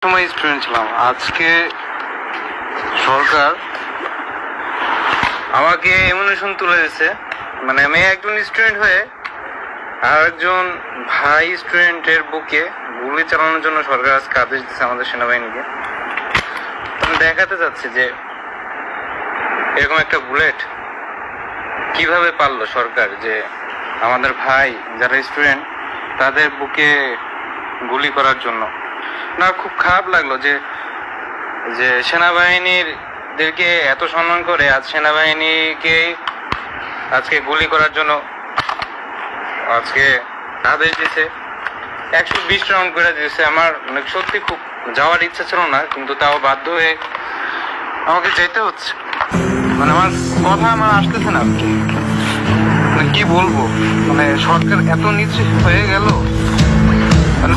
সময় স্টুডেন্ট ছিলাম। আজকে সরকার আমাকে এমনিশন তুলে দিচ্ছে, মানে আমি একজন স্টুডেন্ট হয়ে আর একজন ভাই স্টুডেন্টের বুকে গুলি চালানোর জন্য সরকার আজকে আদেশ দিচ্ছে আমাদের সেনাবাহিনীকে। আমি দেখাতে চাচ্ছি যে এরকম একটা বুলেট কিভাবে পারলো সরকার, যে আমাদের ভাই যারা স্টুডেন্ট তাদের বুকে গুলি করার জন্য। না, খুব খারাপ লাগলো যে যে সেনাবাহিনীদেরকে এত সম্মান করে আজ সেনাবাহিনীকে আজকে গুলি করার জন্য আজকে আদেশ দিয়েছে। 120 রাউন্ড করে দিয়েছে। আমার সত্যি খুব যাওয়ার ইচ্ছা ছিল না, কিন্তু তাও বাধ্য হয়ে আমাকে যেতে হচ্ছে। মানে আমার কথা আসতেছে না, মানে কি বলবো, মানে সরকার এত নিচে হয়ে গেল। মানে